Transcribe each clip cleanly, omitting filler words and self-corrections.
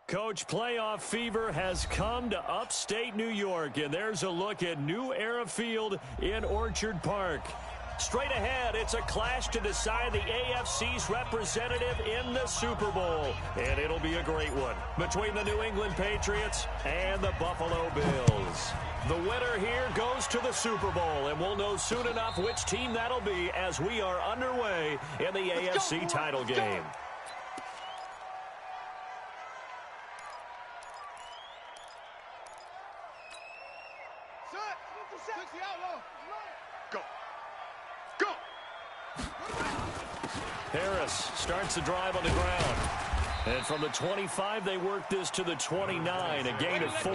Coach, playoff fever has come to upstate New York, and there's a look at New Era Field in Orchard Park. Straight ahead, it's a clash to decide the AFC's representative in the Super Bowl, and it'll be a great one between the New England Patriots and the Buffalo Bills. The winner here goes to the Super Bowl, and we'll know soon enough which team that'll be as we are underway in the AFC title game. Harris starts the drive on the ground. And from the 25, they work this to the 29, a gain of 4.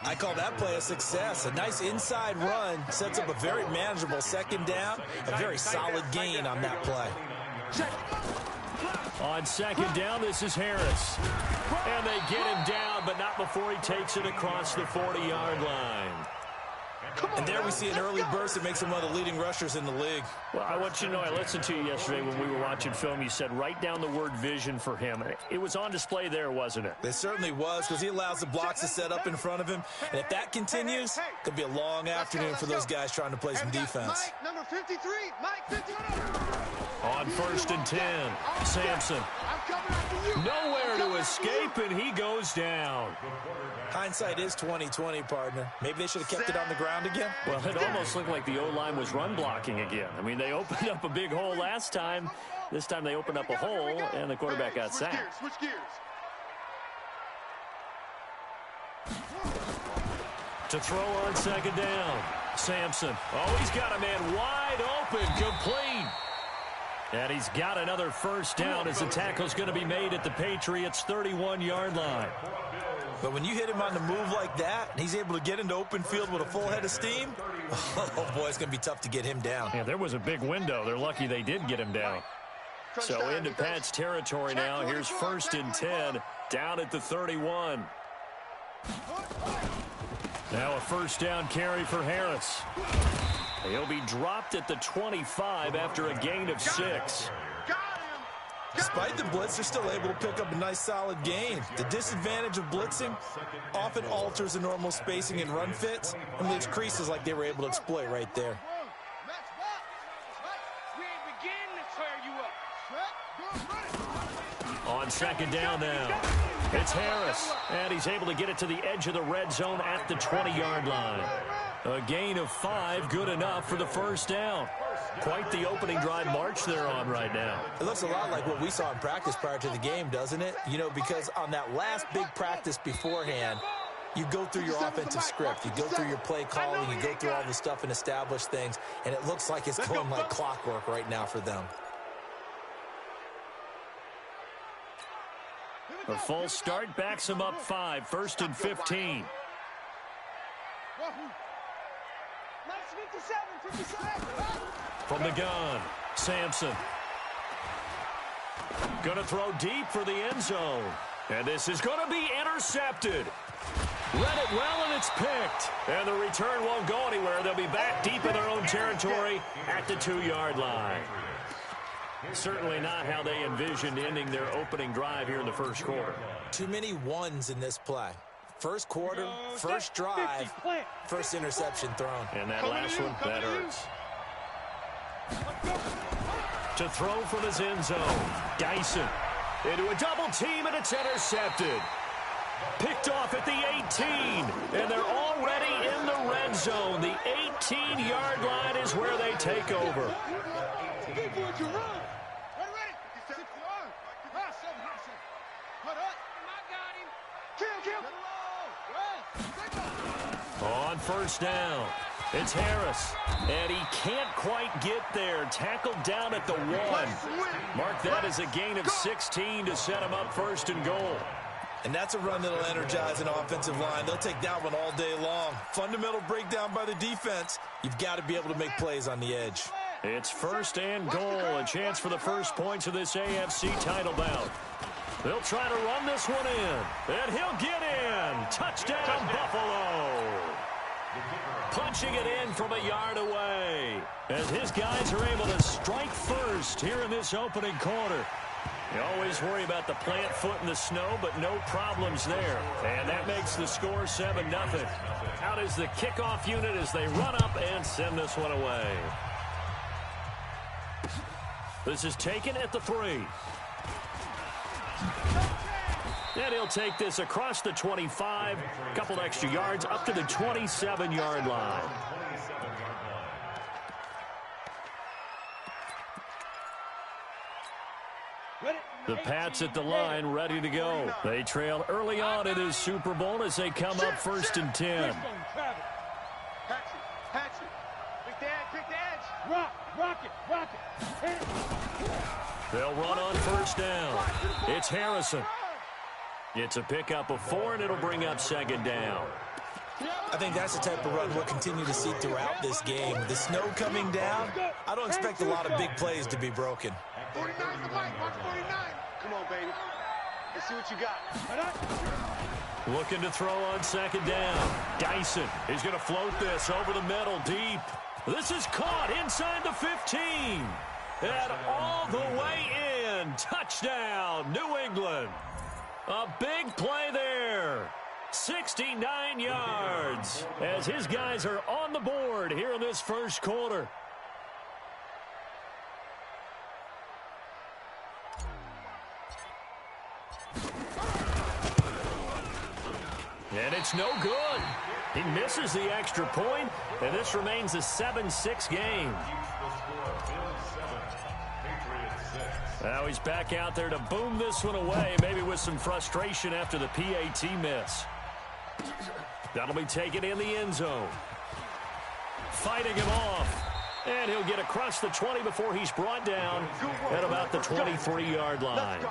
I call that play a success. A nice inside run sets up a very manageable second down. A very solid gain on that play. On second down, this is Harris. And they get him down, but not before he takes it across the 40-yard line. And there we see an early burst that makes him one of the leading rushers in the league. Well, I want you to know, I listened to you yesterday when we were watching film. You said write down the word vision for him. It was on display there, wasn't it? It certainly was, because he allows the blocks to set up in front of him. And if that continues, it could be a long afternoon for those guys trying to play some defense. Mike, number 53. Mike, 53. On 1st and 10, Sampson. Nowhere to escape, and he goes down. Hindsight is 20/20, partner. Maybe they should have kept it on the ground again. Well, it almost looked like the O-line was run blocking again. I mean, they opened up a big hole last time. This time they opened up a hole, and the quarterback got sacked. Switch gears. To throw on second down, Sampson. Oh, he's got a man wide open, complete. And he's got another first down as the tackle's going to be made at the Patriots' 31-yard line. But when you hit him on the move like that, and he's able to get into open field with a full head of steam, oh, boy, it's going to be tough to get him down. Yeah, there was a big window. They're lucky they did get him down. So into Pat's territory now. Here's 1st and 10 down at the 31. Now a first down carry for Harris. He'll be dropped at the 25 after a gain of 6. Despite the blitz, they're still able to pick up a nice solid gain. The disadvantage of blitzing often alters the normal spacing and run fits and leaves creases like they were able to exploit right there. On second down now, it's Harris, and he's able to get it to the edge of the red zone at the 20-yard line. A gain of 5, good enough for the first down. Quite the opening drive march they're on right now. It looks a lot like what we saw in practice prior to the game, doesn't it? You know, because on that last big practice beforehand, you go through your offensive script. You go through your play calling. You go through all the stuff and establish things. And it looks like it's going like clockwork right now for them. A false start backs him up 5, 1st and 15. From the gun, Sampson. Going to throw deep for the end zone. And this is going to be intercepted. Read it well, and it's picked. And the return won't go anywhere. They'll be back deep in their own territory at the 2-yard line. Certainly not how they envisioned ending their opening drive here in the first quarter. Too many ones in this play. First quarter, first drive, first interception thrown. And that last one, that hurts. To throw from his end zone, Dyson into a double team, and it's intercepted. Picked off at the 18, and they're already in the red zone. The 18-yard line is where they take over. On first down, it's Harris, and he can't quite get there. Tackled down at the 1. Mark that as a gain of 16 to set him up 1st and goal. And that's a run that'll energize an offensive line. They'll take that one all day long. Fundamental breakdown by the defense. You've got to be able to make plays on the edge. It's 1st and goal, a chance for the first points of this AFC title bout. They'll try to run this one in, and he'll get in. Touchdown, Buffalo. Punching it in from a yard away as his guys are able to strike first here in this opening quarter. You always worry about the plant foot in the snow, but no problems there. And that makes the score 7-0. Out is the kickoff unit as they run up and send this one away. This is taken at the 3. And he'll take this across the 25, a couple extra yards up to the 27-yard line. The Pats at the line, ready to go. They trail early on in his Super Bowl as they come up 1st and 10. Rock it. They'll run on 1st down. It's Harrison. It's a pickup of 4, and it'll bring up 2nd down. I think that's the type of run we'll continue to see throughout this game. The snow coming down, I don't expect a lot of big plays to be broken. 49 the mic, watch 49. Come on, baby. Let's see what you got. Looking to throw on 2nd down. Dyson is going to float this over the middle deep. This is caught inside the 15. And all the way in. Touchdown, New England. A big play there. 69 yards as his guys are on the board here in this first quarter. And it's no good. He misses the extra point, and this remains a 7-6 game. Now he's back out there to boom this one away, maybe with some frustration after the PAT miss. That'll be taken in the end zone. Fighting him off. And he'll get across the 20 before he's brought down at about the 23-yard line.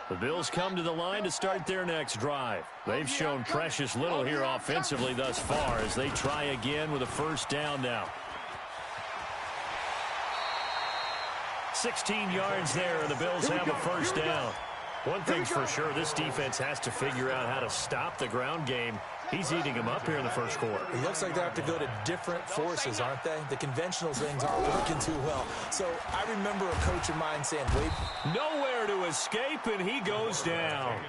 The Bills come to the line to start their next drive. They've shown precious little here offensively thus far as they try again with a 1st down now. 16 yards there, and the Bills have a 1st down. One thing's for sure, this defense has to figure out how to stop the ground game. He's eating them up here in the first quarter. It looks like they have to go to different forces, aren't they? The conventional things aren't working too well. So I remember a coach of mine saying, wait. Nowhere to escape, and he goes down.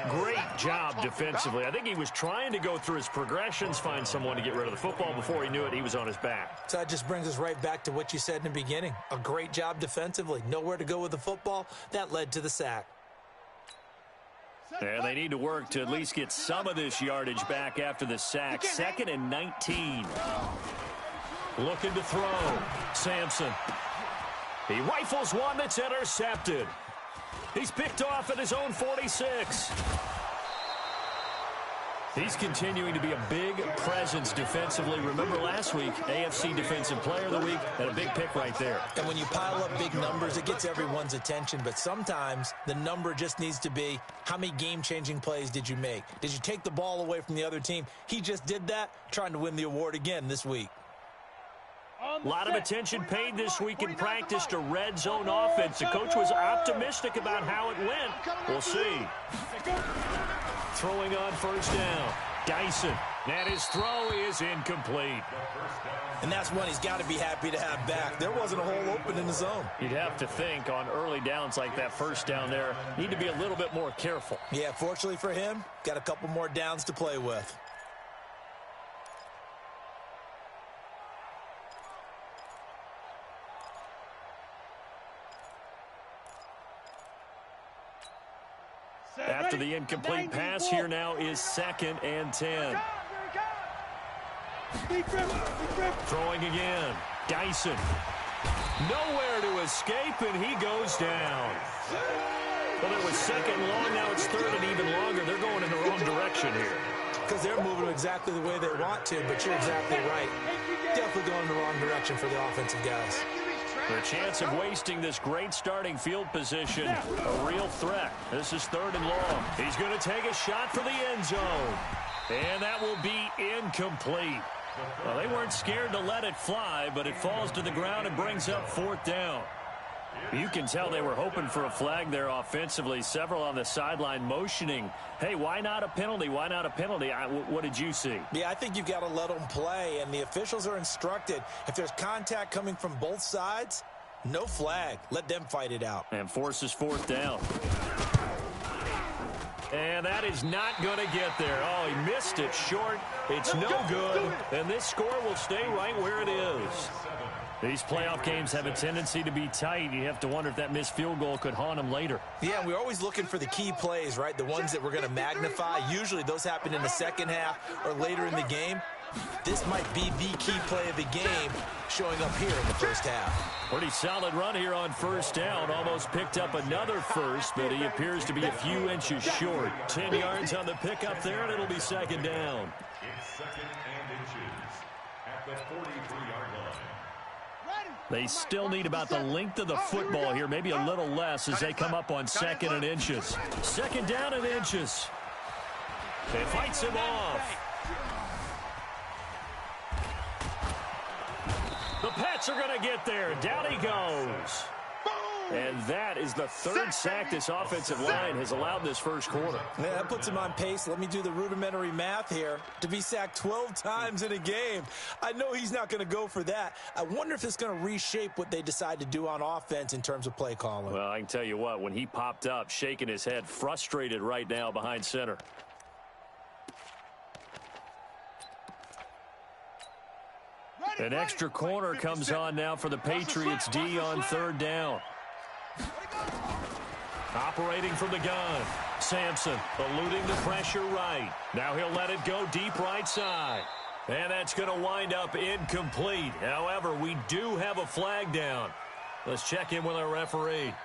Great job defensively. I think he was trying to go through his progressions, find someone to get rid of the football. Before he knew it, he was on his back. So that just brings us right back to what you said in the beginning. A great job defensively. Nowhere to go with the football. That led to the sack. And they need to work to at least get some of this yardage back after the sack. 2nd and 19. Looking to throw. Sampson. He rifles one that's intercepted. He's picked off at his own 46. He's continuing to be a big presence defensively. Remember last week, AFC Defensive Player of the Week, had a big pick right there. And when you pile up big numbers, it gets everyone's attention. But sometimes the number just needs to be, how many game-changing plays did you make? Did you take the ball away from the other team? He just did that, trying to win the award again this week. A lot of attention paid this week in practice to red zone offense. The coach was optimistic about how it went. We'll see. Throwing on 1st down. Dyson. And his throw is incomplete. And that's one he's got to be happy to have back. There wasn't a hole open in the zone. You'd have to think on early downs like that 1st down there, need to be a little bit more careful. Yeah, fortunately for him, got a couple more downs to play with. After the incomplete pass, here now is 2nd and 10. Throwing again. Dyson. Nowhere to escape, and he goes down. Well, it was 2nd long. Now it's 3rd and even longer. They're going in the wrong direction here. Because they're moving exactly the way they want to, but you're exactly right. Definitely going in the wrong direction for the offensive guys. The chance of wasting this great starting field position, a real threat. This is 3rd and long. He's going to take a shot for the end zone. And that will be incomplete. Well, they weren't scared to let it fly, but it falls to the ground and brings up 4th down. You can tell they were hoping for a flag there offensively. Several on the sideline motioning, hey, why not a penalty? Why not a penalty? What did you see? Yeah, I think you've got to let them play, and the officials are instructed. If there's contact coming from both sides, no flag. Let them fight it out. And forces fourth down. And that is not going to get there. Oh, he missed it short. It's no good. And this score will stay right where it is. These playoff games have a tendency to be tight. You have to wonder if that missed field goal could haunt them later. Yeah, we're always looking for the key plays, right? The ones that we're going to magnify. Usually those happen in the second half or later in the game. This might be the key play of the game showing up here in the first half. Pretty solid run here on first down. Almost picked up another first, but he appears to be a few inches short. 10 yards on the pickup there, and it'll be second down. It's second and inches at the 43-yard line. They still need about the length of the football here, maybe a little less as they come up on second and inches. Second down and inches. It fights him off. The Pats are going to get there. Down he goes. And that is the third sack this offensive line has allowed this first quarter. Yeah, that puts him on pace. Let me do the rudimentary math here. To be sacked 12 times in a game, I know he's not going to go for that. I wonder if it's going to reshape what they decide to do on offense in terms of play calling. Well, I can tell you what, when he popped up, shaking his head, frustrated right now behind center. An extra corner comes on now for the Patriots D on third down. Operating from the gun. Sampson eluding the pressure right. Now he'll let it go deep right side. And that's going to wind up incomplete. However, we do have a flag down. Let's check in with our referee.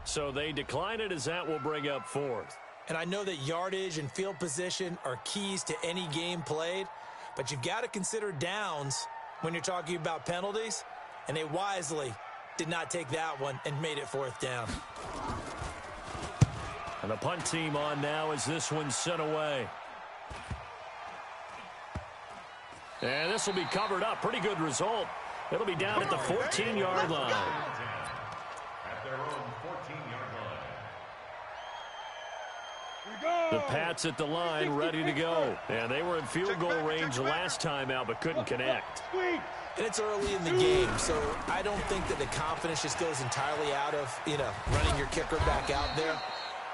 So they decline it as that will bring up fourth. And I know that yardage and field position are keys to any game played, but you've got to consider downs when you're talking about penalties, and they wisely did not take that one and made it fourth down. And the punt team on now as this one's sent away. And this will be covered up. Pretty good result. It'll be down at the 14-yard line. At their own 14-yard line. The Pats at the line, ready to go. And they were in field goal range last time out, but couldn't connect. And it's early in the game, so I don't think that the confidence just goes entirely out of, running your kicker back out there.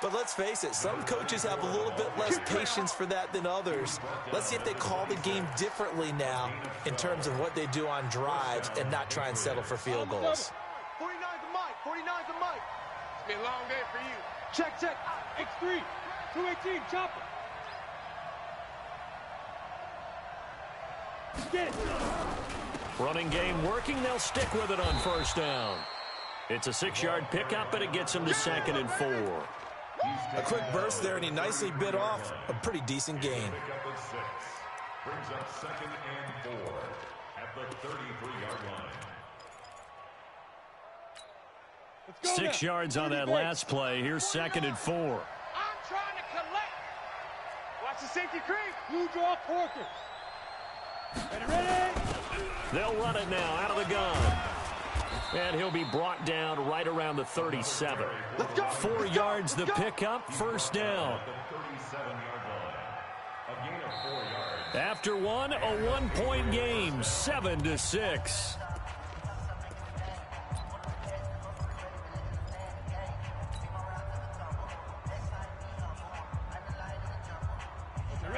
But let's face it, some coaches have a little bit less patience for that than others. Let's see if they call the game differently now in terms of what they do on drives and not try and settle for field goals. 49's the mic. 49's the mic. It's been a long day for you. Check. X3. 218. Chopper. Get it. Running game working. They'll stick with it on first down. It's a 6-yard pickup, and it gets them to second and 4. A quick burst there, and he nicely bit off a pretty decent gain. Pickup of 6. Brings up second and 4 at the 33-yard line. 6 yards on that last play. Here's second and 4. I'm trying to collect. Watch the safety creep. You draw Corkers. Ready? They'll run it now out of the gun. And he'll be brought down right around the 37. 4 yards the pickup, first down. After one, a 1-point game, 7-6.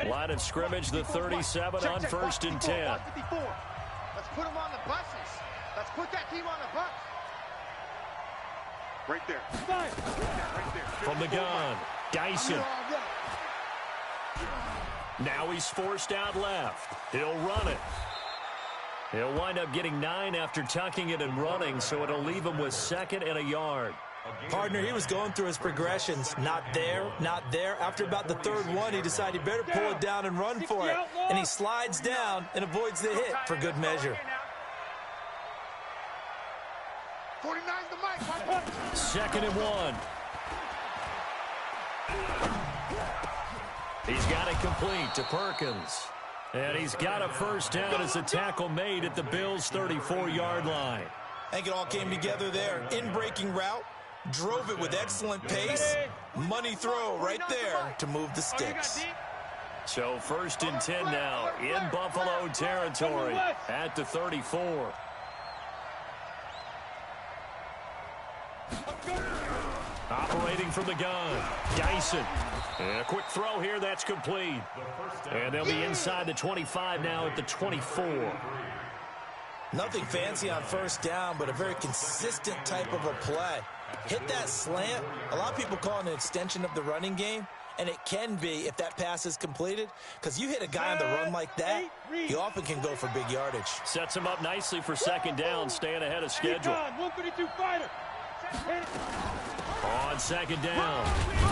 Line of scrimmage, the 37 on first and 10. Let's put them on the buses. Let's put that team on the bus. Right there. Right there. From the gun, Dyson. Now he's forced out left. He'll run it. He'll wind up getting 9 after tucking it and running, so it'll leave him with second and a yard. Partner, he was going through his progressions. Not there, not there. After about the third one, he decided he better pull it down and run for it. And he slides down and avoids the hit for good measure. 49's the mic. Second and 1. He's got it complete to Perkins. And he's got a first down as a tackle made at the Bills' 34-yard line. I think it all came together there. In-breaking route, drove it with excellent pace. Money throw right there to move the sticks. So 1st and 10 now in Buffalo territory at the 34. Operating from the gun, Dyson. And a quick throw here, that's complete. And they'll be inside the 25 now at the 24. Nothing fancy on first down, but a very consistent type of a play. Hit that slant. A lot of people call it an extension of the running game, and it can be if that pass is completed, because you hit a guy on the run like that, he often can go for big yardage. Sets him up nicely for 2nd down, staying ahead of schedule. 132 fighter. On 2nd down,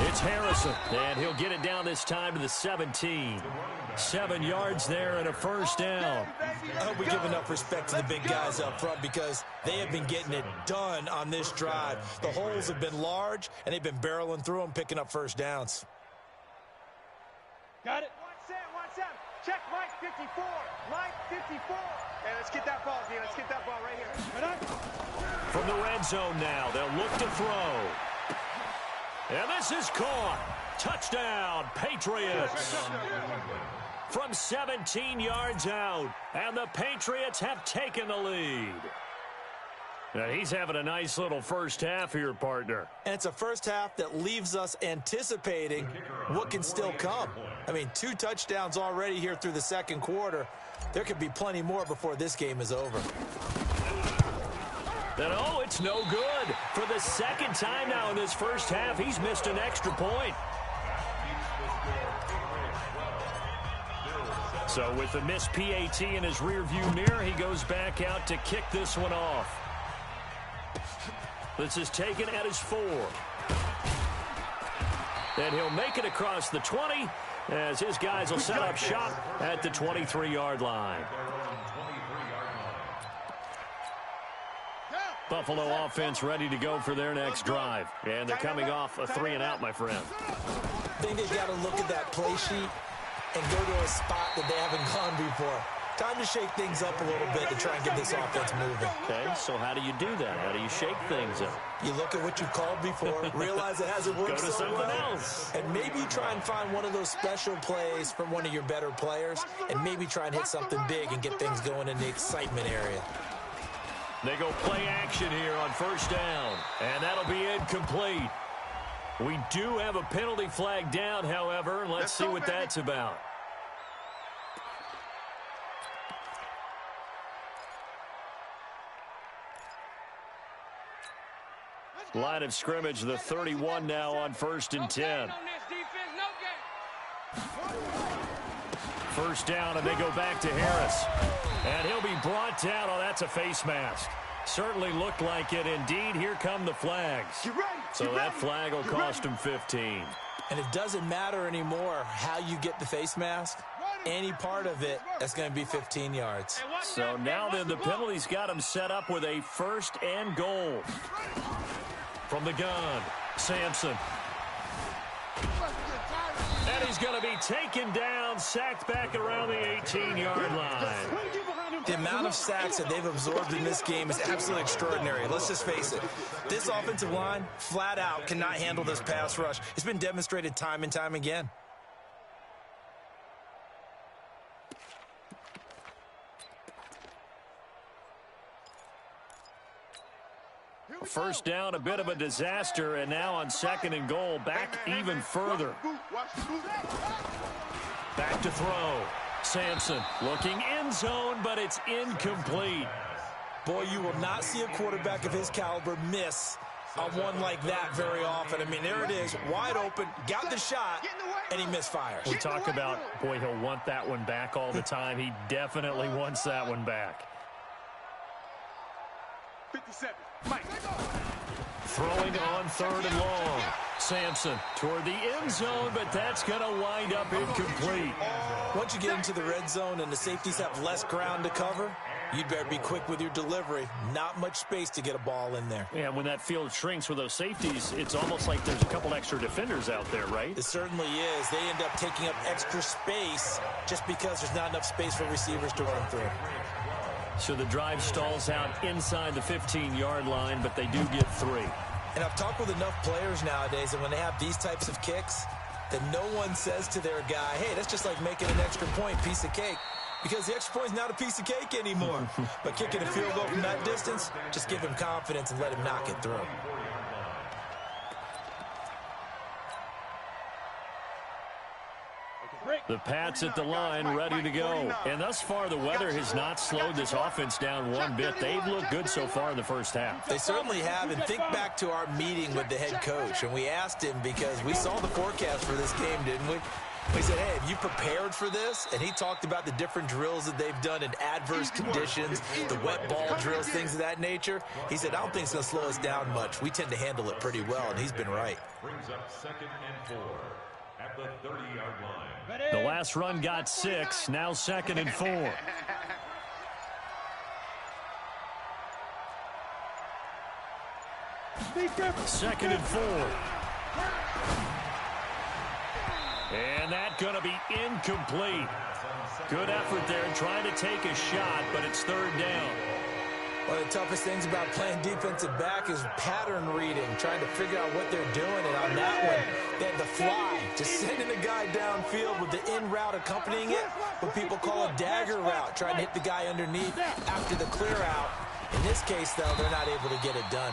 it's Harrison, and he'll get it down this time to the 17. 7 yards there and a first down. I hope we give enough respect to the big guys up front because they have been getting it done on this drive. The holes have been large, and they've been barreling through them, picking up first downs. Got it. 1-7. Check Mike 54. Mike 54. Hey, let's get that ball, D. Let's get that ball right here. From the red zone now, they'll look to throw. And this is caught. Touchdown, Patriots. From 17 yards out, and the Patriots have taken the lead. Now, he's having a nice little first half here, partner. And it's a first half that leaves us anticipating what can still come. I mean, 2 touchdowns already here through the 2nd quarter. There could be plenty more before this game is over. And oh, it's no good. For the 2nd time now in this first half, he's missed an extra point. So with the missed PAT in his rearview mirror, he goes back out to kick this one off. This is taken at his 4. And he'll make it across the 20 as his guys will set up shop at the 23-yard line. Buffalo offense ready to go for their next drive. And they're coming off a 3-and-out, my friend. I think they've got to look at that play sheet and go to a spot that they haven't gone before. Time to shake things up a little bit to try and get this offense moving. Okay, so how do you do that? How do you shake things up? You look at what you've called before, realize it hasn't worked Go to so something well, else. and maybe try and find one of those special plays from one of your better players, and maybe try and hit something big and get things going in the excitement area. They go play action here on first down, and that'll be incomplete. We do have a penalty flag down, however. Let's see what that's about. Line of scrimmage, the 31 now on 1st and 10. First down, and they go back to Harris. And he'll be brought down. Oh, that's a face mask. Certainly looked like it. Indeed, here come the flags. So that flag will cost him 15. And it doesn't matter anymore how you get the face mask. Any part of it, that's going to be 15 yards. So now then, the penalty's got him set up with a 1st and goal. From the gun, Sampson. And he's going to be taken down, sacked back around the 18-yard line. The amount of sacks that they've absorbed in this game is absolutely extraordinary. Let's just face it. This offensive line, flat out, cannot handle this pass rush. It's been demonstrated time and time again. First down, a bit of a disaster, and now on 2nd and goal, back even further. Back to throw. Sampson looking end zone, but it's incomplete. Boy, you will not see a quarterback of his caliber miss on one like that very often. I mean, there it is, wide open, got the shot, and he misfires. We talk about, boy, he'll want that one back all the time. He definitely wants that one back. 57. Mike. Throwing on third and long. Sampson toward the end zone, but that's going to wind up incomplete. Once you get into the red zone and the safeties have less ground to cover, you'd better be quick with your delivery. Not much space to get a ball in there. Yeah, when that field shrinks with those safeties, it's almost like there's a couple extra defenders out there, right? It certainly is. They end up taking up extra space just because there's not enough space for receivers to run through. So the drive stalls out inside the 15-yard line, but they do get 3. And I've talked with enough players nowadays, and when they have these types of kicks, that no one says to their guy, hey, that's just like making an extra point, piece of cake. Because the extra point's not a piece of cake anymore. But kicking a field goal from that distance, just give him confidence and let him knock it through. The Pats at the line, ready to go. And thus far, the weather has not slowed this offense down one bit. They've looked good so far in the first half. They certainly have. And think back to our meeting with the head coach. And we asked him, because we saw the forecast for this game, didn't we? We said, hey, have you prepared for this? And he talked about the different drills that they've done in adverse conditions, the wet ball drills, things of that nature. He said, I don't think it's going to slow us down much. We tend to handle it pretty well, and he's been right. Brings up 2nd and 4 at the 30-yard line. The last run got 6, now 2nd and 4. 2nd and 4. And that's going to be incomplete. Good effort there trying to take a shot, but it's 3rd down. One of the toughest things about playing defensive back is pattern reading, trying to figure out what they're doing. And on that one, they had the fly, just sending the guy downfield with the in route accompanying it, what people call a dagger route, trying to hit the guy underneath after the clear out. In this case, though, they're not able to get it done.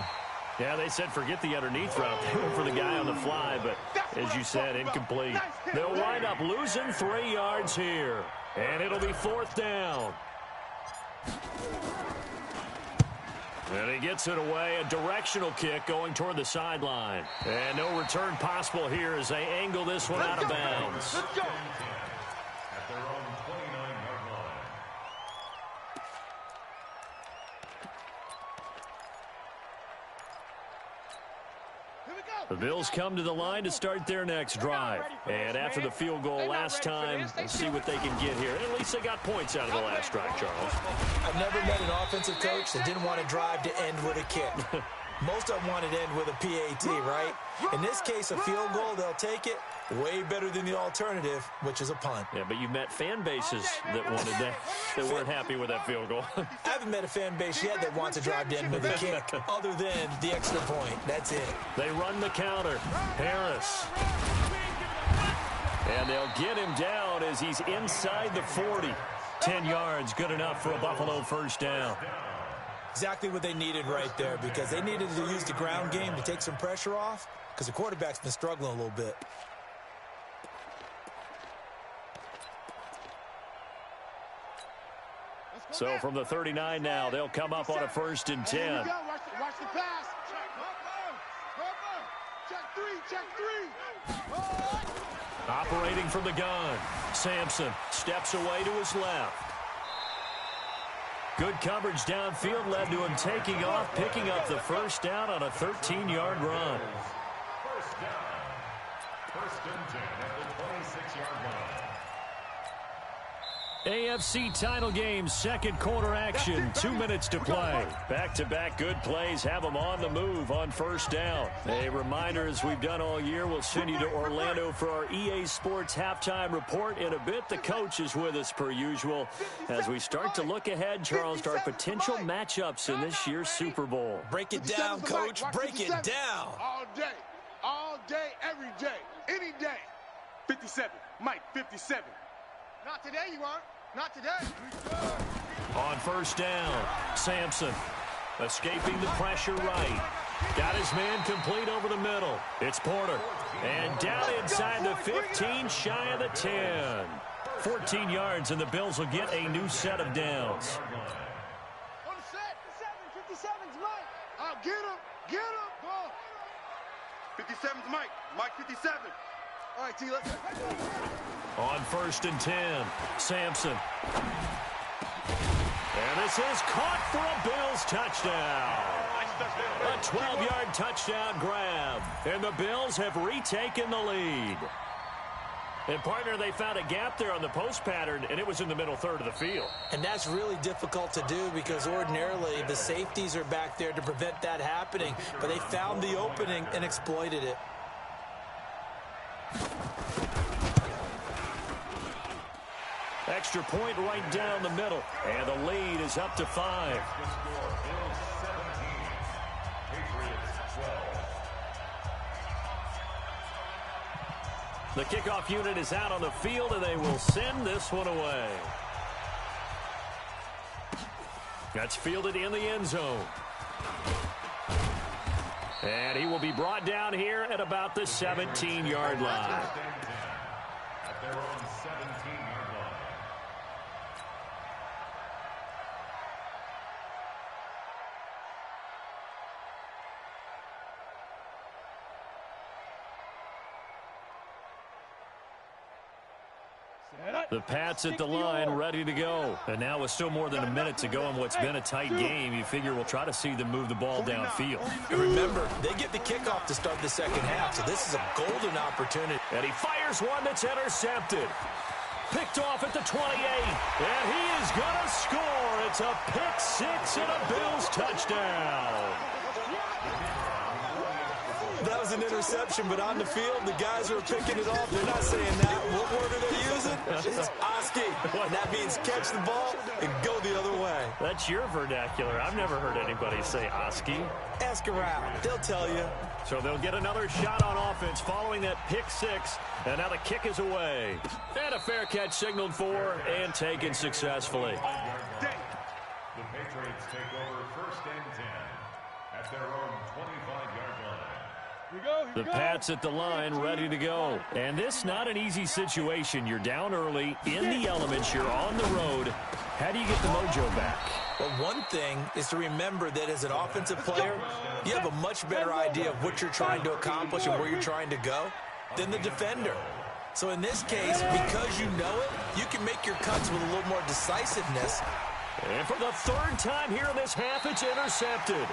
Yeah, they said forget the underneath route. They went for the guy on the fly, but as you said, incomplete. They'll wind up losing 3 yards here, and it'll be 4th down. And he gets it away, a directional kick going toward the sideline. And no return possible here as they angle this one out of bounds. At their own 29-yard line. The Bills come to the line to start their next drive. And after the field goal last time, we'll see what they can get here. At least they got points out of the last drive, Charles. I've never met an offensive coach that didn't want to drive to end with a kick. Most of them wanted to end with a PAT, right? In this case, a field goal, they'll take it. Way better than the alternative, which is a punt. Yeah, but you met fan bases that wanted that, that weren't happy with that field goal. I haven't met a fan base yet that wants to drive to end with a kick, other than the extra point. That's it. They run the counter. Harris. And they'll get him down as he's inside the 40. 10 yards, good enough for a Buffalo 1st down. Exactly what they needed right there, because they needed to use the ground game to take some pressure off, because the quarterback's been struggling a little bit. So from the 39 now, they'll come up on a 1st and 10. Watch the pass. Check three. Operating from the gun. Sampson steps away to his left. Good coverage downfield led to him taking off, picking up the 1st down on a 13-yard run. 1st down. 1st and 10 at the 26-yard line. AFC title game, 2nd quarter action, 2 minutes to play. Back-to-back good plays have them on the move on 1st down. A reminder, as we've done all year, we'll send you to Orlando for our EA Sports halftime report. In a bit, the coach is with us per usual as we start to look ahead, Charles, to our potential matchups in this year's Super Bowl. Break it down, Coach. Break it down. All day, every day, any day. 57, Mike, 57. Not today, you aren't. Not today. On 1st down, Sampson escaping the pressure right. Got his man complete over the middle. It's Porter. And down inside the 15, shy of the 10. 14 yards, and the Bills will get a new set of downs. On the set, 57's Mike. Oh, get him. Get him. Go. 57's Mike. Mike 57. All right, T, let's go. On 1st and 10, Sampson. And this This is caught for a Bills touchdown. A 12-yard touchdown grab. And the Bills have retaken the lead. And, partner, they found a gap there on the post pattern, and it was in the middle third of the field. And that's really difficult to do because ordinarily the safeties are back there to prevent that happening. But they found the opening and exploited it. Extra point right down the middle. And the lead is up to 5. The kickoff unit is out on the field, and they will send this one away. That's fielded in the end zone. And he will be brought down here at about the 17-yard line. At their own 17-yard line. The Pats at the line, ready to go. And now with still more than a minute to go in what's been a tight game, you figure we'll try to see them move the ball downfield. And remember, they get the kickoff to start the second half, so this is a golden opportunity. And he fires one that's intercepted. Picked off at the 28. And he is going to score. It's a pick six and a Bills touchdown. That was an interception, but on the field, the guys who are picking it off, they're not saying that. What word are they using? It's Oski. And that means catch the ball and go the other way. That's your vernacular. I've never heard anybody say Oski. Ask around. They'll tell you. So they'll get another shot on offense following that pick six. And now the kick is away. And a fair catch signaled for and taken successfully. The Patriots take over 1st and 10 at their own 25-yard line. The Pats at the line, ready to go. And this not an easy situation. You're down early, in the elements, you're on the road. How do you get the mojo back? Well, one thing is to remember that as an offensive player, you have a much better idea of what you're trying to accomplish and where you're trying to go than the defender. So in this case, because you know it, you can make your cuts with a little more decisiveness. And for the third time here in this half, it's intercepted.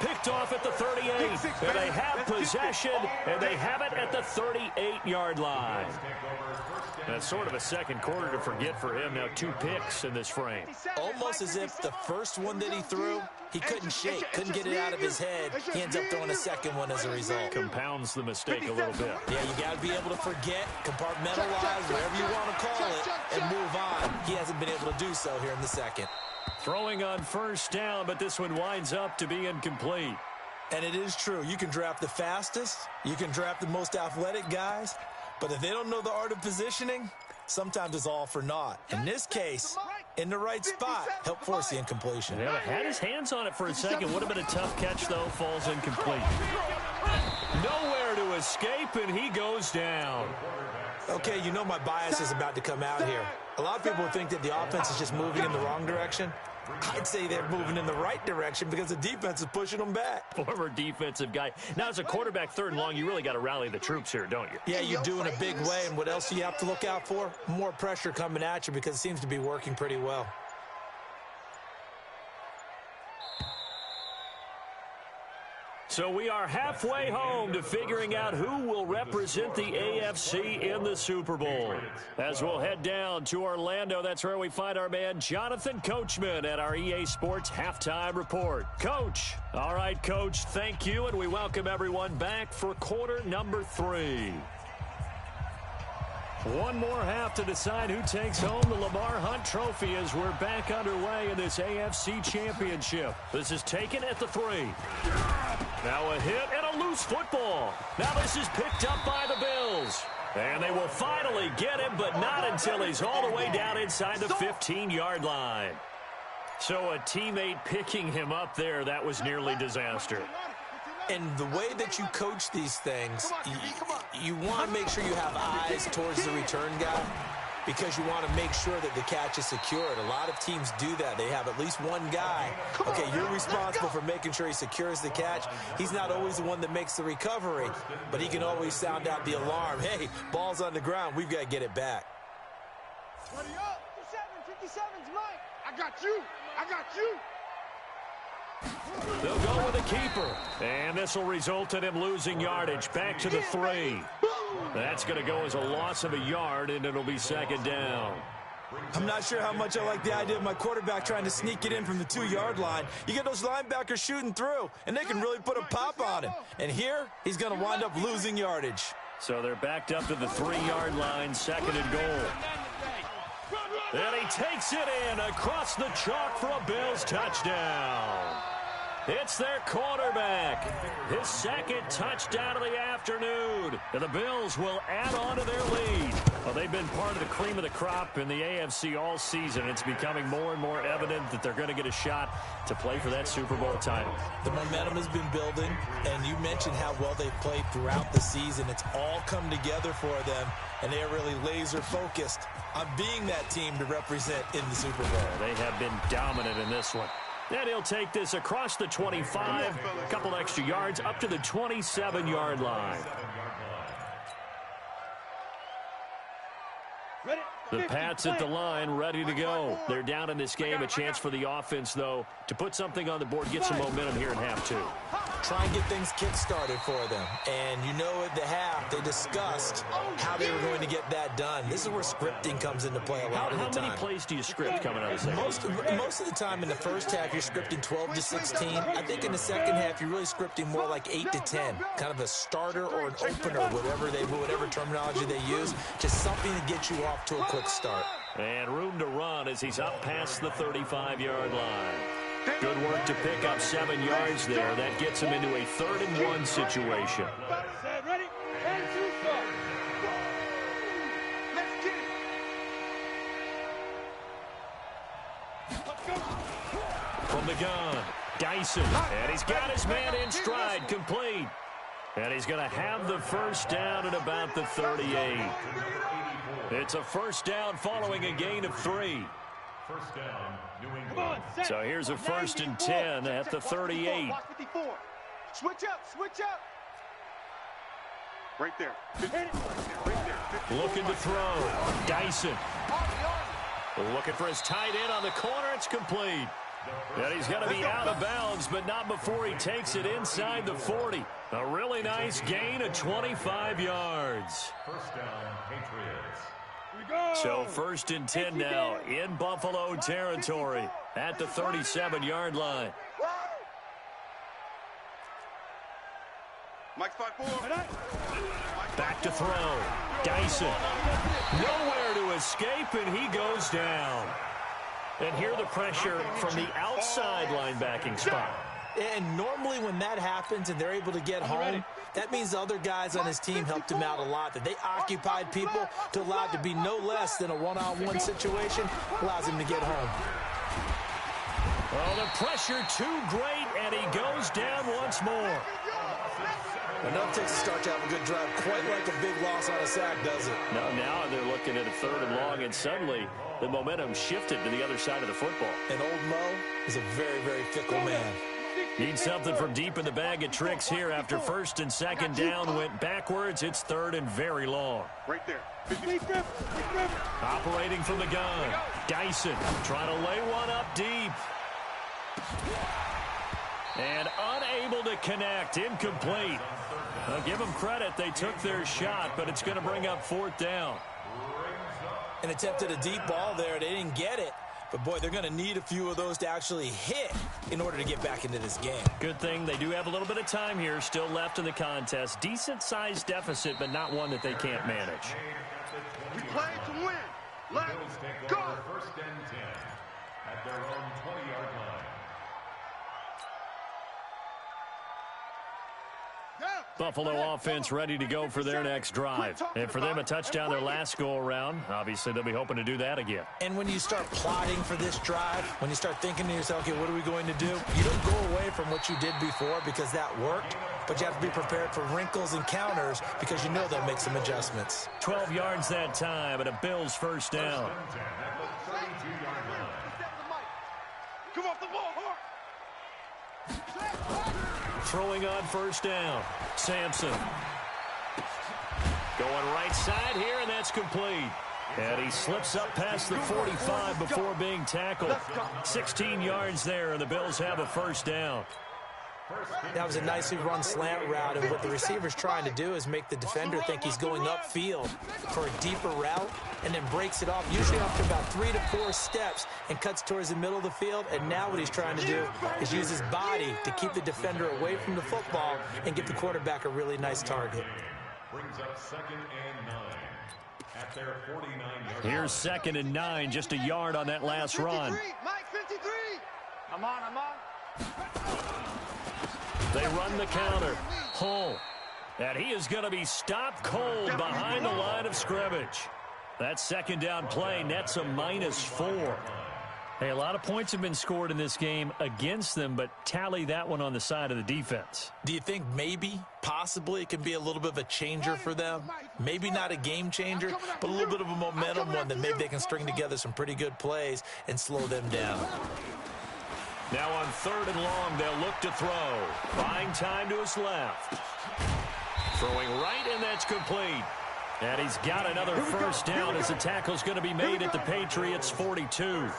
Picked off at the 38, and they have possession, and they have it at the 38-yard line. That's sort of a second quarter to forget for him. Now 2 picks in this frame. Almost as if the first one that he threw, he couldn't shake, couldn't get it out of his head. He ends up throwing a second one as a result. Compounds the mistake a little bit. Yeah, you got to be able to forget, compartmentalize, whatever you want to call it, and move on. He hasn't been able to do so here in the second. Throwing on first down, but this one winds up to be incomplete. And it is true. You can draft the fastest. You can draft the most athletic guys. But if they don't know the art of positioning, sometimes it's all for naught. In this case, in the right spot, help force the incompletion. Yeah, had his hands on it for a second. Would have been a tough catch, though. Falls incomplete. Nowhere to escape, and he goes down. Okay, you know my bias is about to come out here. A lot of people think that the offense is just moving in the wrong direction. I'd say they're moving in the right direction because the defense is pushing them back. Former defensive guy. Now, as a quarterback, 3rd and long, you really got to rally the troops here, don't you? Yeah, you do in a big way. And what else do you have to look out for? More pressure coming at you because it seems to be working pretty well. So we are halfway home to figuring out who will represent the AFC in the Super Bowl. As we'll head down to Orlando, that's where we find our man Jonathan Coachman at our EA Sports Halftime Report. Coach. All right, Coach, thank you, and we welcome everyone back for quarter number 3. One more half to decide who takes home the Lamar Hunt Trophy as we're back underway in this AFC Championship. This is taken at the 3. Now a hit and a loose football. Now this is picked up by the Bills. And they will finally get him, but not until he's all the way down inside the 15-yard line. So a teammate picking him up there, that was nearly disaster. And the way that you coach these things, you want to make sure you have eyes towards the return guy because you want to make sure that the catch is secured. A lot of teams do that. They have at least one guy. Okay, you're responsible for making sure he secures the catch. He's not always the one that makes the recovery, but he can always sound out the alarm. Hey, ball's on the ground. We've got to get it back. 57's Mike. I got you. I got you. They'll go with a keeper. And this will result in him losing yardage. Back to the 3. That's going to go as a loss of a yard, and it'll be second down. I'm not sure how much I like the idea of my quarterback trying to sneak it in from the 2-yard line. You get those linebackers shooting through, and they can really put a pop on him. And here, he's going to wind up losing yardage. So they're backed up to the 3-yard line, second and goal. And he takes it in across the chalk for a Bills touchdown. It's their quarterback. His second touchdown of the afternoon. And the Bills will add on to their lead. Well, they've been part of the cream of the crop in the AFC all season. It's becoming more and more evident that they're going to get a shot to play for that Super Bowl title. The momentum has been building, and you mentioned how well they've played throughout the season. It's all come together for them, and they're really laser-focused on being that team to represent in the Super Bowl. They have been dominant in this one. And he'll take this across the 25, a couple extra yards, up to the 27-yard line. The Pats at the line, ready to go. They're down in this game. A chance for the offense, though, to put something on the board, get some momentum here in half 2. Try and get things kick-started for them. And you know at the half, they discussed how they were going to get that done. This is where scripting comes into play a lot of the time. How many plays do you script coming out of the second? Most of the time in the first half, you're scripting 12 to 16. I think in the second half, you're really scripting more like 8 to 10. Kind of a starter or an opener, whatever terminology they use. Just something to get you off to a quick start. And room to run as he's up past the 35-yard line. Good work to pick up 7 yards there. That gets him into a 3rd and 1 situation. Ready? And 2, start. Let's get it. From the gun, Dyson. And he's got his man in stride, complete. And he's going to have the first down at about the 38. It's a first down following a gain of 3. First down, New England. So here's a 1st and 10 at the 38. Switch up. Right there. Looking to throw. Dyson. Looking for his tight end on the corner. It's complete. And he's going to be out of bounds, but not before he takes it inside the 40. A really nice gain of 25 yards. First down, Patriots. So 1st and 10 now in Buffalo territory at the 37-yard line. Mike's 5-4. Back to throw. Dyson. Nowhere to escape, and he goes down. And here the pressure from the outside linebacking spot. And normally when that happens and they're able to get home, that means the other guys on his team helped him out a lot. That they occupied people to allow it to be no less than a one-on-one situation allows him to get home. Oh, the pressure too great, and he goes down once more. Enough takes a start to have a good drive. Quite like a big loss on a sack, does it? Now they're looking at a 3rd and long, and suddenly the momentum shifted to the other side of the football. And old Mo is a very, very fickle man. Need something from deep in the bag of tricks here after 1st and 2nd down went backwards. It's 3rd and very long. Right there. Operating from the gun. Dyson trying to lay one up deep. And unable to connect. Incomplete. I'll give them credit. They took their shot, but it's going to bring up 4th down. And attempted a deep ball there. They didn't get it. But, boy, they're going to need a few of those to actually hit in order to get back into this game. Good thing they do have a little bit of time here still left in the contest. Decent-sized deficit, but not one that they can't manage. We play to win. Let's go. 1st and 10 at their own 20-yard line. Buffalo offense ready to go for their next drive. And for them, a touchdown their last go-around. Obviously, they'll be hoping to do that again. And when you start plotting for this drive, when you start thinking to yourself, okay, what are we going to do? You don't go away from what you did before because that worked, but you have to be prepared for wrinkles and counters because you know they'll make some adjustments. 12 yards that time and a Bills first down. Come off the ball hard. Throwing on 1st down. Sampson. Going right side here, and that's complete. And he slips up past the 45 before being tackled. 16 yards there, and the Bills have a first down. That was a nicely run slant route, and what the receiver's trying to do is make the defender think he's going upfield for a deeper route and then breaks it off, usually after about 3 to 4 steps, and cuts towards the middle of the field. And now what he's trying to do is use his body to keep the defender away from the football and give the quarterback a really nice target. Brings up 2nd and 9 at their 49-yard line. Here's 2nd and 9, just a yard on that last run. Mike 53. I'm on. They run the counter. Hull. And he is going to be stopped cold behind the line of scrimmage. That 2nd down play nets a -4. Hey, a lot of points have been scored in this game against them, but tally that one on the side of the defense. Do you think maybe, possibly, it can be a little bit of a changer for them? Maybe not a game changer, but a little bit of a momentum one that maybe they can string together some pretty good plays and slow them down. Now on 3rd and long, they'll look to throw. Buying time to his left. Throwing right, and that's complete. And he's got another first down as the tackle's going to be made at the Patriots' 42.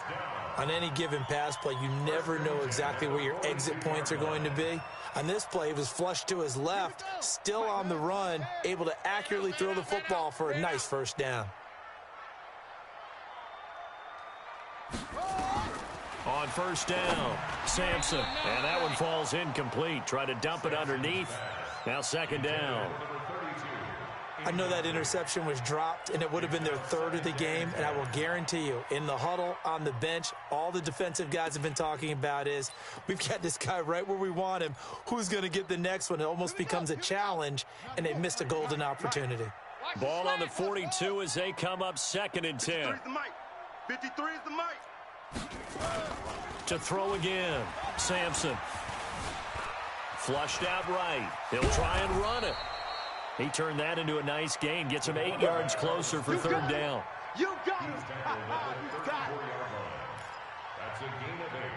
On any given pass play, you never know exactly where your exit points are going to be. On this play, it was flushed to his left, still on the run, able to accurately throw the football for a nice first down. On 1st down, Sampson. And that one falls incomplete. Try to dump it underneath. Now 2nd down. I know that interception was dropped, and it would have been their 3rd of the game, and I will guarantee you, in the huddle, on the bench, all the defensive guys have been talking about is, we've got this guy right where we want him. Who's going to get the next one? It almost becomes a challenge, and they missed a golden opportunity. Ball on the 42 as they come up 2nd and 10. 53 is the mic. To throw again, Sampson. Flushed out right. He'll try and run it. He turned that into a nice gain. Gets him 8 yards closer for 3rd down. You got it. That's a gain of 8.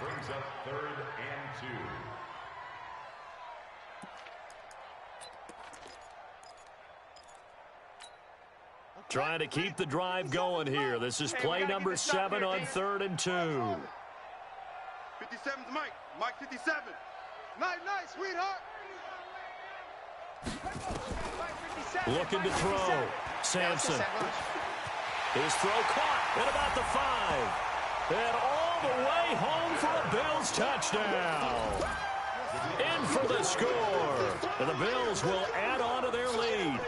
Brings up 3rd and 2. Trying to keep the drive going here. This is play number 7 on 3rd and 2. 57's Mike. Mike 57. Night, sweetheart. Looking to throw. Sampson. His throw caught at about the 5. And all the way home for a Bills touchdown. In for the score. And the Bills will add on to their lead.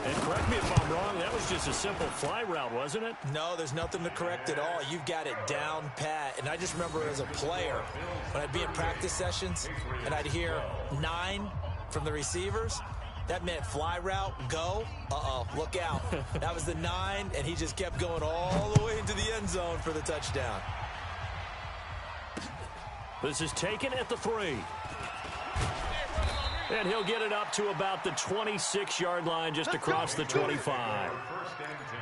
And correct me if I'm wrong, that was just a simple fly route, wasn't it? No, there's nothing to correct at all. You've got it down pat. And I just remember as a player, when I'd be in practice sessions and I'd hear 9 from the receivers, that meant fly route, go. Look out. That was the 9, and he just kept going all the way into the end zone for the touchdown. This is taken at the 3. And he'll get it up to about the 26-yard line just across the 25. 1st and 10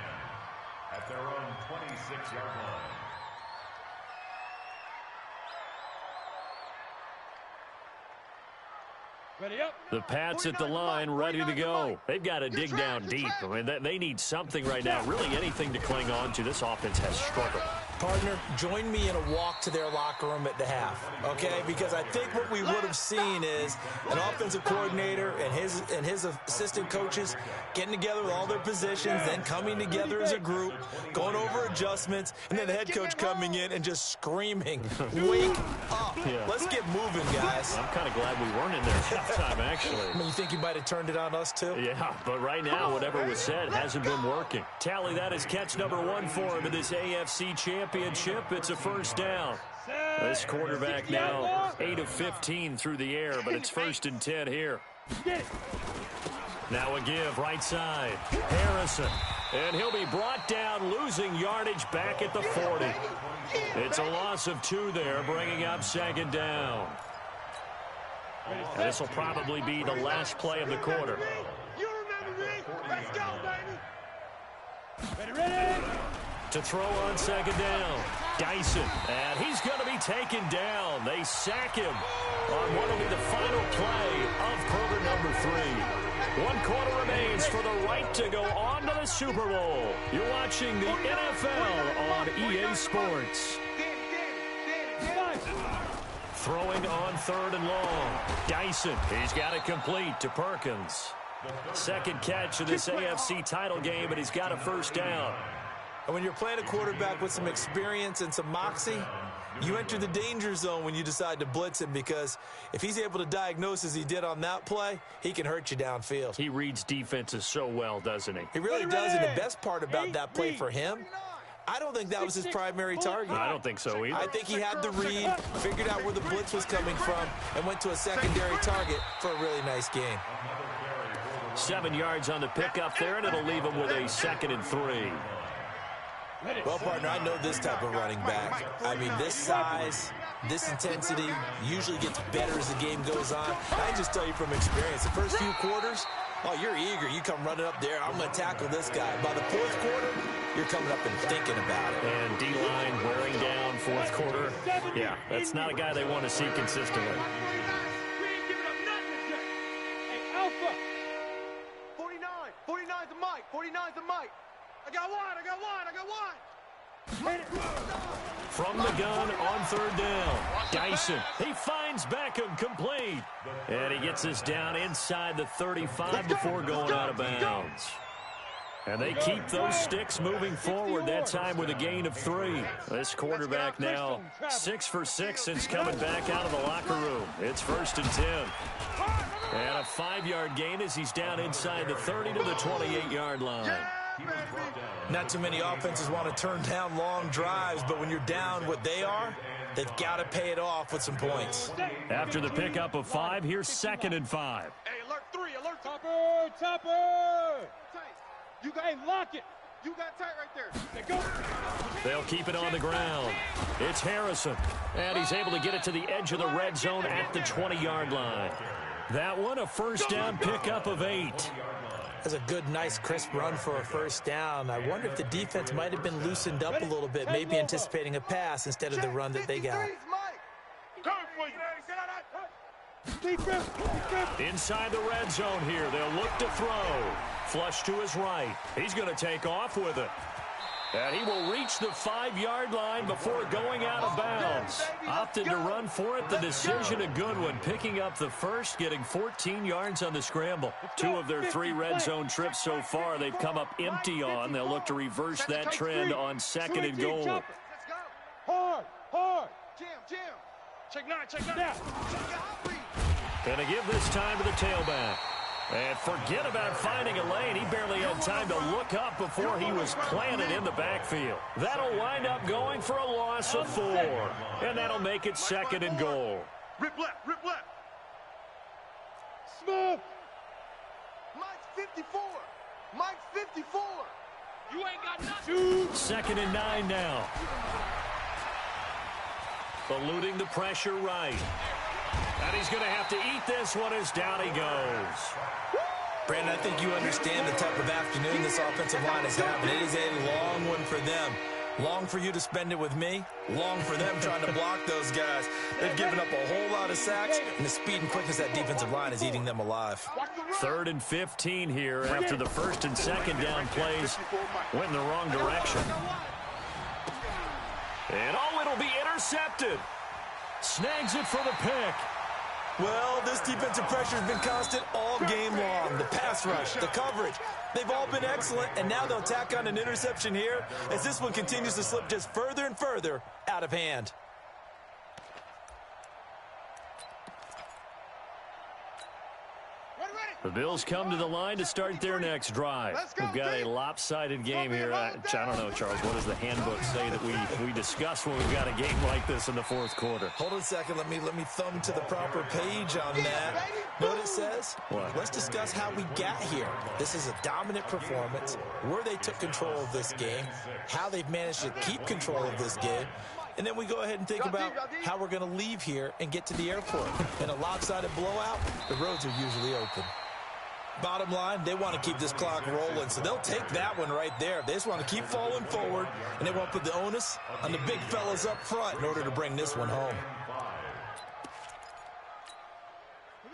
at their own 26-yard line. Ready up. The Pats at the line, ready to go. They've got to dig down deep. I mean, they need something right now, really anything to cling on to. This offense has struggled. Partner, join me in a walk to their locker room at the half, okay? Because I think what we would have seen is an offensive coordinator and his assistant coaches getting together with all their positions, then coming together as a group, going over adjustments, and then the head coach coming in and just screaming, wake up. Yeah. Let's get moving, guys. I'm kind of glad we weren't in there at halftime, actually. I mean, you think you might have turned it on us, too? Yeah, but right now, whatever was said hasn't been working. Tally, that is catch number 1 for him in this AFC championship. It's a first down. This quarterback now 8 of 15 through the air, but it's 1st and 10 here. Now a give right side. Harrison. And he'll be brought down, losing yardage back at the 40. It's a loss of 2 there, bringing up 2nd down. And this will probably be the last play of the quarter. You remember me? Let's go, baby. Ready. To throw on 2nd down. Dyson. And he's going to be taken down. They sack him on what will be the final play of quarter number 3. 1 quarter remains for the right to go on to the Super Bowl. You're watching the NFL on EA Sports. Throwing on 3rd and long. Dyson, he's got it complete to Perkins. Second catch of this AFC title game, and he's got a first down. And when you're playing a quarterback with some experience and some moxie, you enter the danger zone when you decide to blitz him, because if he's able to diagnose as he did on that play, he can hurt you downfield. He reads defenses so well, doesn't he? He really does, and the best part about that play for him, I don't think that was his primary target. I don't think so either. I think he had the read, figured out where the blitz was coming from, and went to a secondary target for a really nice game. 7 yards on the pickup there, and it'll leave him with a 2nd and 3. Well, partner, I know this type of running back. I mean, this size, this intensity usually gets better as the game goes on. I can just tell you from experience, the first few quarters, oh, you're eager. You come running up there. I'm going to tackle this guy. By the 4th quarter, you're coming up and thinking about it. And D-line wearing down 4th quarter. Yeah, that's not a guy they want to see consistently. We ain't giving up nothing today. Hey, Alpha. 49. 49's the mic. 49's the mic. I got one. From the gun on 3rd down. Dyson, he finds Beckham complete. And he gets us down inside the 35 before going out of bounds. And they keep those sticks moving forward, that time with a gain of 3. This quarterback now 6 for 6 since coming back out of the locker room. It's 1st and 10. And a 5-yard gain as he's down inside the 30 to the 28-yard line. Not too many offenses want to turn down long drives, but when you're down what they are, they've got to pay it off with some points. After the pickup of 5, here's 2nd and 5. Hey, alert 3, alert Topper. You got, hey, lock it. You got tight right there. Go. They'll keep it on the ground. It's Harrison, and he's able to get it to the edge of the red zone at the 20-yard line. That one, a first down pickup of 8. That's a good, nice, crisp run for a first down. I wonder if the defense might have been loosened up a little bit, maybe anticipating a pass instead of the run that they got. Inside the red zone here, they'll look to throw. Flush to his right. He's going to take off with it. And he will reach the 5-yard line before going out of bounds. Opted to run for it. The decision a good one. Picking up the first, getting 14 yards on the scramble. 2 of their 3 red zone trips so far they've come up empty on. They'll look to reverse that trend on 2nd and goal. Hard. Jam. Check 9. And to give this time to the tailback. And forget about finding a lane. He barely had time to look up before he was planted in the backfield. That'll wind up going for a loss of 4. And that'll make it 2nd and goal. Rip left. Smooth. Mike's 54. You ain't got nothing. 2nd and 9 now. Eluding the pressure right. And he's going to have to eat this one as down he goes. Brandon, I think you understand the type of afternoon this offensive line is having. It is a long one for them. Long for you to spend it with me. Long for them trying to block those guys. They've given up a whole lot of sacks, and the speed and quickness of that defensive line is eating them alive. 3rd and 15 here after the 1st and 2nd down plays went in the wrong direction. And it'll be intercepted. Snags it for the pick. Well, this defensive pressure has been constant all game long. The pass rush, the coverage, they've all been excellent, and now they'll tack on an interception here as this one continues to slip just further and further out of hand. The Bills come to the line to start their next drive. We've got a lopsided game here. I don't know, Charles, what does the handbook say that we discuss when we've got a game like this in the 4th quarter? Hold on a second. Let me thumb to the proper page on that. Know what it says? What? Let's discuss how we got here. This is a dominant performance, where they took control of this game, how they've managed to keep control of this game, and then we go ahead and think about how we're going to leave here and get to the airport. In a lopsided blowout, the roads are usually open. Bottom line, they want to keep this clock rolling, so they'll take that one right there. They just want to keep falling forward, and they want to put the onus on the big fellas up front in order to bring this one home.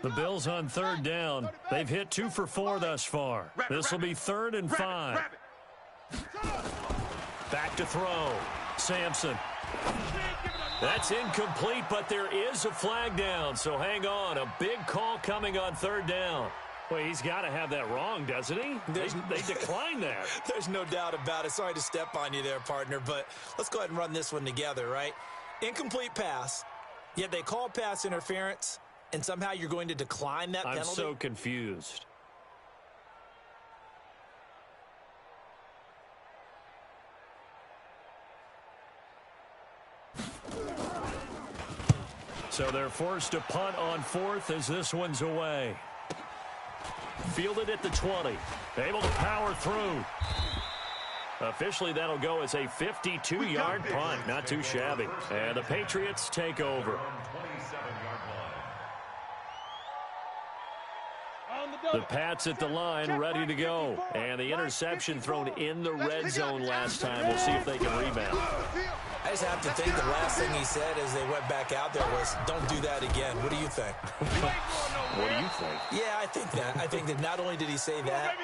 The Bills on third down. They've hit 2 for 4 thus far. This will be 3rd and 5. Back to throw. Sampson. That's incomplete, but there is a flag down, so hang on. A big call coming on third down. Well, he's got to have that wrong, doesn't he? They declined that. There's no doubt about it. Sorry to step on you there, partner, but let's go ahead and run this one together, right? Incomplete pass, yet they call pass interference, and somehow you're going to decline that penalty? I'm so confused. So they're forced to punt on 4th as this one's away. Fielded at the 20. Able to power through. Officially, that'll go as a 52-yard punt. Not too shabby. And the Patriots take over. The Pats at the line, ready to go. And the interception thrown in the red zone last time. We'll see if they can rebound. I just have to think the last thing he said as they went back out there was, don't do that again. What do you think? What do you think? Yeah, I think that. I think that not only did he say that,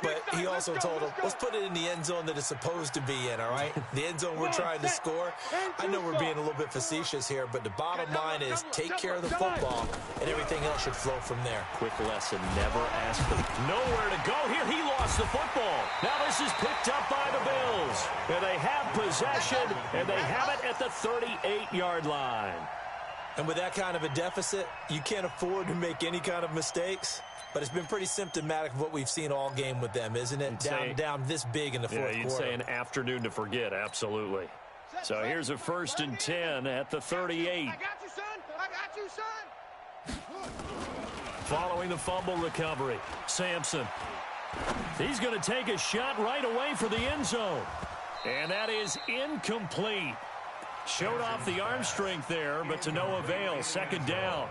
but he also told him, let's put it in the end zone that it's supposed to be in, all right? The end zone we're trying to score. I know we're being a little bit facetious here, but the bottom line is take care of the football, and everything else should flow from there. Quick lesson, never ask for nowhere to go. Here, he lost the football. Now this is picked up by the Bills. And they have possession, and they have it at the 38-yard line. And with that kind of a deficit, you can't afford to make any kind of mistakes. But it's been pretty symptomatic of what we've seen all game with them, isn't it? Down this big in the fourth quarter. You'd say an afternoon to forget, absolutely. So here's a 1st and 10 at the 38. I got you, son. I got you, son. Following the fumble recovery, Sampson. He's going to take a shot right away for the end zone. And that is incomplete. Showed off the arm strength there, but to no avail. 2nd down.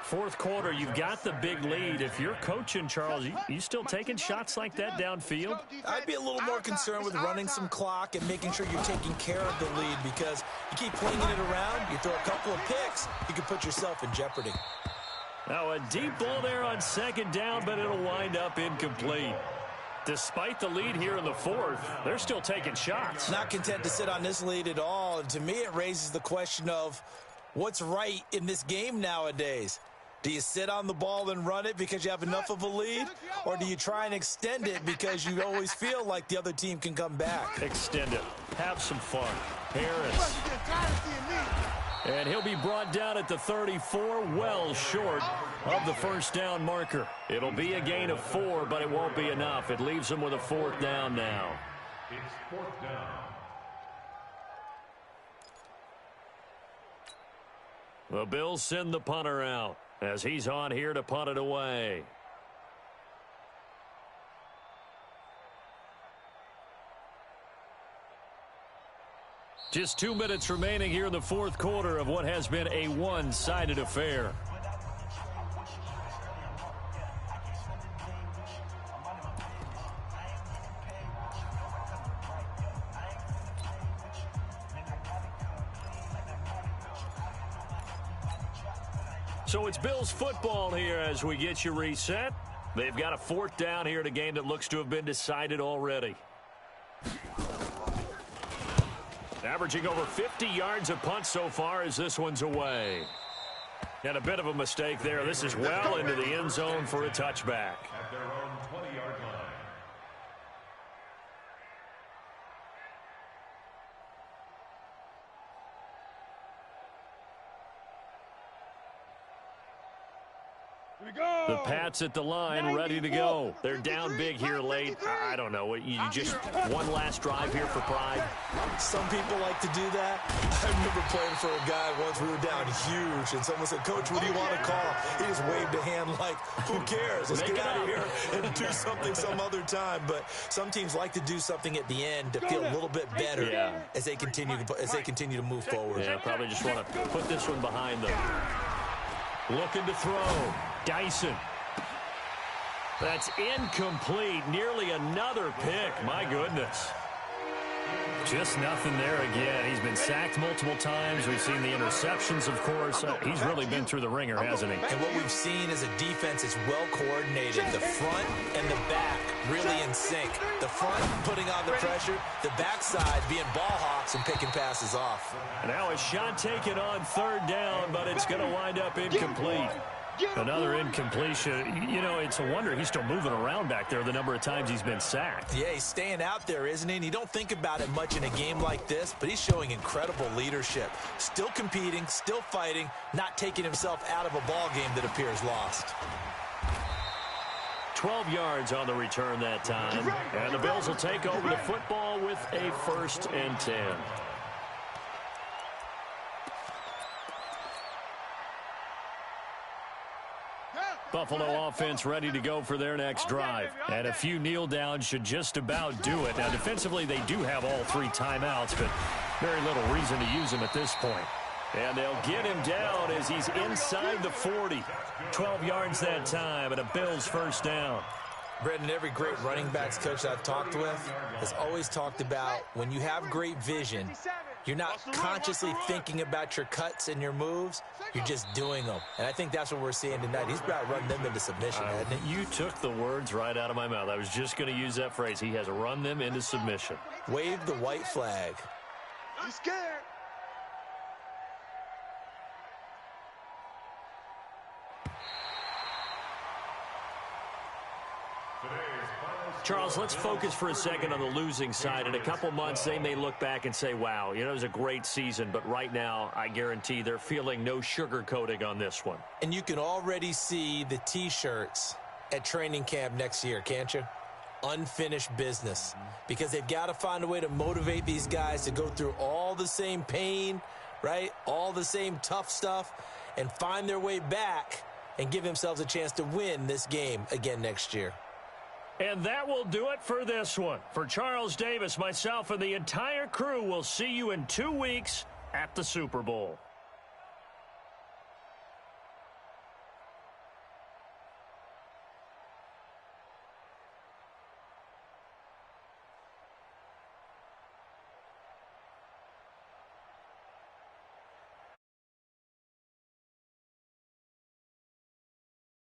4th quarter, you've got the big lead. If you're coaching, Charles, you still taking shots like that downfield? I'd be a little more concerned with running some clock and making sure you're taking care of the lead, because you keep flinging it around, you throw a couple of picks, you can put yourself in jeopardy. Now a deep ball there on 2nd down, but it'll wind up incomplete. Despite the lead here in the 4th, they're still taking shots. Not content to sit on this lead at all. And to me, it raises the question of what's right in this game nowadays. Do you sit on the ball and run it because you have enough of a lead? Or do you try and extend it because you always feel like the other team can come back? Extend it. Have some fun. Harris. And he'll be brought down at the 34, well short of the 1st down marker. It'll be a gain of 4, but it won't be enough. It leaves him with a 4th down now. It's 4th down. The Bills send the punter out as he's on here to punt it away. Just 2 minutes remaining here in the 4th quarter of what has been a one-sided affair. So it's Bills football here as we get you reset. They've got a 4th down here in a game that looks to have been decided already. Averaging over 50 yards a punt so far as this one's away. And a bit of a mistake there. This is well into the end zone for a touchback. At their own 20-yard line. The Pats at the line, ready to go. They're down big here late. I don't know. You just one last drive here for pride. Some people like to do that. I remember playing for a guy once. We were down huge, and someone said, "Coach, what do you want to call?" He just waved a hand like, "Who cares? Let's get out of here and do something some other time." But some teams like to do something at the end to feel a little bit better as they continue to move forward. Yeah, probably just want to put this one behind them. Looking to throw. Dyson. That's incomplete. Nearly another pick. My goodness. Just nothing there again. He's been sacked multiple times. We've seen the interceptions, of course. He's really been through the ringer, hasn't he? And what we've seen is a defense that's well coordinated. The front and the back really in sync. The front putting on the pressure, the backside being ball hawks and picking passes off. And now a shot taken on third down, but it's going to wind up incomplete. Another incompletion. You know, it's a wonder he's still moving around back there the number of times he's been sacked. Yeah, he's staying out there, isn't he? And you don't think about it much in a game like this, but he's showing incredible leadership. Still competing, still fighting, not taking himself out of a ball game that appears lost. 12 yards on the return that time. And the Bills will take over the football with a 1st and 10. Buffalo offense ready to go for their next drive. And a few kneel downs should just about do it. Now, defensively, they do have all 3 timeouts, but very little reason to use them at this point. And they'll get him down as he's inside the 40. 12 yards that time, and a Bills 1st down. Brendan, every great running backs coach I've talked with has always talked about when you have great vision, you're not consciously thinking about your cuts and your moves. You're just doing them. And I think that's what we're seeing tonight. He's about to run them into submission, hasn't he? You took the words right out of my mouth. I was just going to use that phrase. He has run them into submission. Wave the white flag. He's scared. Charles, let's focus for a second on the losing side. In a couple months, they may look back and say, wow, you know, it was a great season. But right now, I guarantee they're feeling no sugarcoating on this one. And you can already see the T-shirts at training camp next year, can't you? Unfinished business. Because they've got to find a way to motivate these guys to go through all the same pain, right? All the same tough stuff, and find their way back and give themselves a chance to win this game again next year. And that will do it for this one. For Charles Davis, myself, and the entire crew, we'll see you in 2 weeks at the Super Bowl.